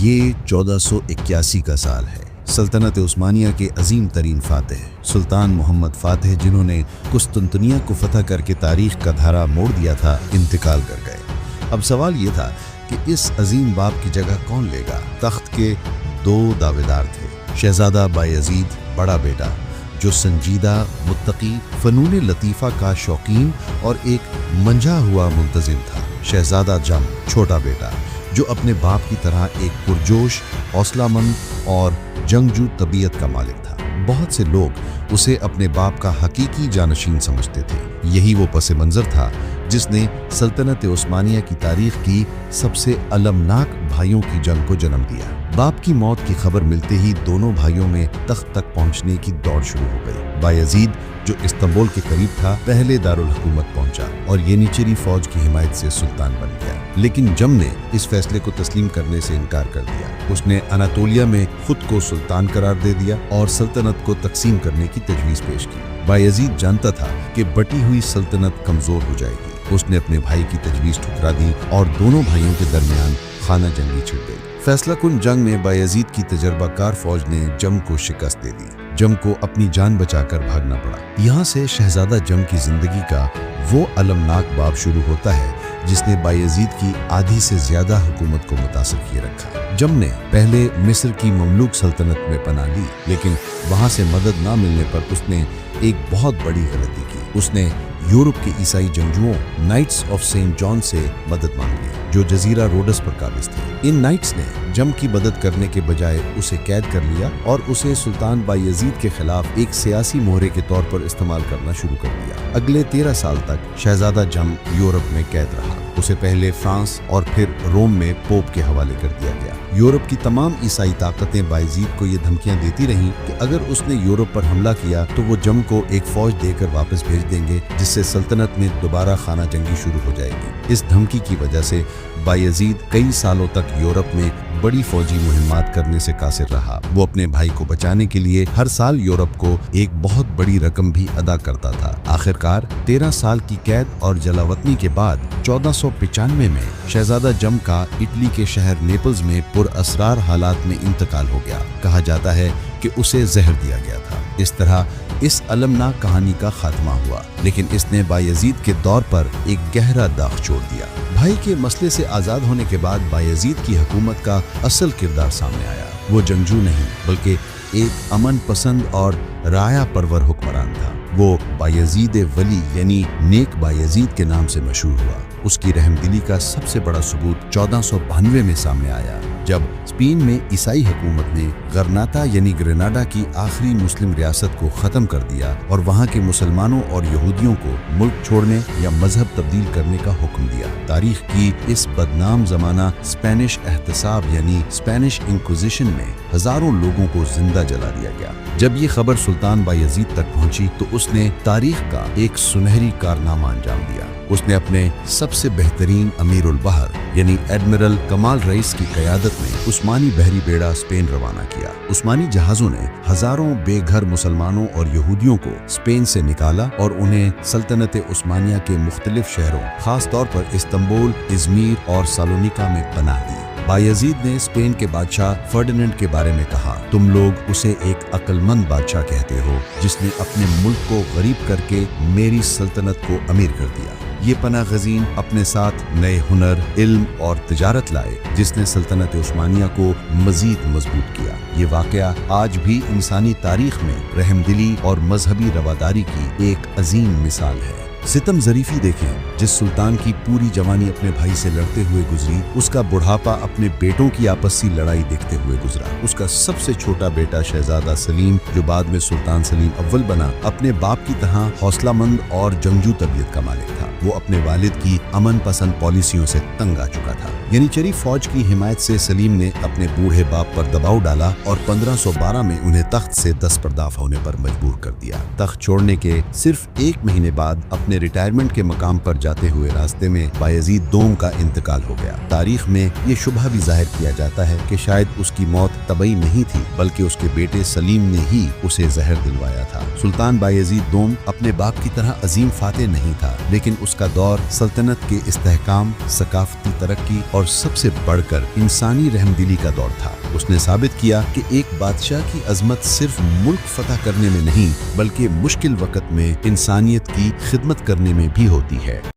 ये 1481 का साल है। सल्तनत उस्मानिया के अजीम तरीन फातेह सुल्तान मोहम्मद फातेह, जिन्होंने कुस्तुनतनिया को फतह करके तारीख का धारा मोड़ दिया था, इंतकाल कर गए। अब सवाल ये था कि इस अजीम बाप की जगह कौन लेगा। तख्त के दो दावेदार थे। शहजादा बायजीद बड़ा बेटा, जो संजीदा, मुत्तकी, फनून लतीफ़ा का शौकीन और एक मंझा हुआ मुंतजिम था। शहजादा जम छोटा बेटा, जो अपने बाप की तरह एक पुरजोश, हौसलामंद और जंगजू तबीयत का मालिक था। बहुत से लोग उसे अपने बाप का हकीकी जानशीन समझते थे। यही वो पस मंज़र था जिसने सल्तनत उस्मानिया की तारीख की सबसे अलमनाक भाइयों की जंग को जन्म दिया। बाप की मौत की खबर मिलते ही दोनों भाइयों में तख्त तक पहुंचने की दौड़ शुरू हो गई। बायजीद, जो इस्तांबुल के करीब था, पहले दारुल हुकूमत पहुंचा और येनिचेरी फौज की हिमायत से सुल्तान बन गया। लेकिन जम ने इस फैसले को तस्लीम करने से इनकार कर दिया। उसने अनातोलिया में खुद को सुल्तान करार दे दिया और सल्तनत को तकसीम करने की तजवीज़ पेश की। बायजीद जानता था कि बटी हुई सल्तनत कमज़ोर हो जाएगी। उसने अपने भाई की तजवीज़ ठुकरा दी और दोनों भाइयों के दरमियान खाना जंगी छिड़ गई। फैसला कुन जंग में बायजीद की तजर्बाकार फौज ने जम को शिकस्त दे दी। जम को अपनी जान बचाकर भागना पड़ा। यहाँ से शहजादा जम की जिंदगी का वो अलमनाक बाब शुरू होता है जिसने बायजीद की आधी से ज्यादा हुकूमत को मुतासर किए रखा। जम ने पहले मिस्र की ममलूक सल्तनत में पनाह ली, लेकिन वहां से मदद ना मिलने पर उसने एक बहुत बड़ी गलती की। उसने यूरोप के ईसाई जंगजुओं नाइट्स ऑफ सेंट जॉन से मदद मांग ली, जो जजीरा रोडस पर काबिज थे। इन नाइट्स ने जम की मदद करने के बजाय उसे कैद कर लिया और उसे सुल्तान बायजीद के खिलाफ एक सियासी मोहरे के तौर पर इस्तेमाल करना शुरू कर दिया। अगले 13 साल तक शहजादा जम यूरोप में कैद रहा। उसे पहले फ्रांस और फिर रोम में पोप के हवाले कर दिया गया। यूरोप की तमाम ईसाई ताकतें बायजीद को ये धमकियां देती रहीं कि अगर उसने यूरोप पर हमला किया तो वो जम को एक फौज देकर वापस भेज देंगे, जिससे सल्तनत में दोबारा खाना जंगी शुरू हो जाएगी। इस धमकी की वजह से बायजीद कई सालों तक यूरोप में बड़ी फौजी मुहिम्मात करने से कासिर रहा। वो अपने भाई को बचाने के लिए हर साल यूरोप को एक बहुत बड़ी रकम भी अदा करता था। आखिरकार 13 साल की कैद और जलावतनी के बाद 1495 में शहजादा जम का इटली के शहर नेपल्स में पुरअसरार हालात में इंतकाल हो गया। कहा जाता है कि उसे जहर दिया गया था। इस तरह इस अलमनाक कहानी का खात्मा हुआ, लेकिन इसने बायजीद के दौर पर एक गहरा दाग छोड़ दिया। भाई के मसले से आज़ाद होने के बाद बायजीद की हुकूमत का असल किरदार सामने आया। वो जंगजू नहीं, बल्कि एक अमन पसंद और राया परवर हुक्मरान था। वो बायजीद वली यानी नेक बायजीद के नाम से मशहूर हुआ। उसकी रहमदिली का सबसे बड़ा सबूत 1492 में सामने आया, जब स्पेन में ईसाई हुकूमत ने गरनाता यानी ग्रेनाडा की आखिरी मुस्लिम रियासत को ख़त्म कर दिया और वहाँ के मुसलमानों और यहूदियों को मुल्क छोड़ने या मजहब तब्दील करने का हुक्म दिया। तारीख की इस बदनाम ज़माना स्पेनिश एहतसाब यानी स्पेनिश इंक्विजिशन में हज़ारों लोगों को जिंदा जला दिया गया। जब ये खबर सुल्तान बायजीद तक पहुंची तो उसने तारीख का एक सुनहरी कारनामा अंजाम दिया। उसने अपने सबसे बेहतरीन अमीरुल बहर यानी एडमिरल कमाल रईस की क़यादत में उस्मानी बहरी बेड़ा स्पेन रवाना किया। उस्मानी जहाज़ों ने हज़ारों बेघर मुसलमानों और यहूदियों को स्पेन से निकाला और उन्हें सल्तनत उस्मानिया के मुख्तलिफ शहरों, खास तौर पर इस्तांबुल, इज़मीर और सालोनिका में पनाह दी। बायजीद ने स्पेन के बादशाह फर्डिनेंड के बारे में कहा, तुम लोग उसे एक अक्लमंद बादशाह कहते हो, जिसने अपने मुल्क को गरीब करके मेरी सल्तनत को अमीर कर दिया। ये पनाह गज़ीन अपने साथ नए हुनर, इल्म और तिजारत लाए, जिसने सल्तनत उस्मानिया को मजीद मजबूत किया। ये वाक़या आज भी इंसानी तारीख में रहमदिली और मजहबी रवादारी की एक अजीम मिसाल है। सितम ज़रीफ़ी देखें, जिस सुल्तान की पूरी जवानी अपने भाई से लड़ते हुए गुजरी, उसका बुढ़ापा अपने बेटों की आपसी लड़ाई देखते हुए गुजरा। उसका सबसे छोटा बेटा शहजादा सलीम, जो बाद में सुल्तान सलीम अव्वल बना, अपने बाप की तरह हौसलामंद और जंगजू तबीयत का मालिक था। वो अपने वालिद की अमन पसंद पॉलिसियों से तंग आ चुका था। येनिचेरी फौज की हिमायत से सलीम ने अपने बूढ़े बाप पर दबाव डाला और 1512 में उन्हें तख्त से दस्तबरदार होने पर मजबूर कर दिया। तख्त छोड़ने के सिर्फ 1 महीने बाद अपने रिटायरमेंट के मकाम पर जाते हुए रास्ते में बायजीद दोम का इंतकाल हो गया। तारीख में ये शुबह भी जाहिर किया जाता है कि शायद उसकी मौत तबई नहीं थी, बल्कि उसके बेटे सलीम ने ही उसे जहर दिलवाया था। सुल्तान बायजीद दोम अपने बाप की तरह अजीम फातेह नहीं था, लेकिन उसका दौर सल्तनत के इस्तेहकाम, सकाफती तरक्की और اور سب سے بڑھ کر انسانی رحمدلی کا دور تھا۔ اس نے ثابت کیا کہ ایک بادشاہ کی عظمت صرف ملک فتح کرنے میں نہیں بلکہ مشکل وقت میں انسانیت کی خدمت کرنے میں بھی ہوتی ہے۔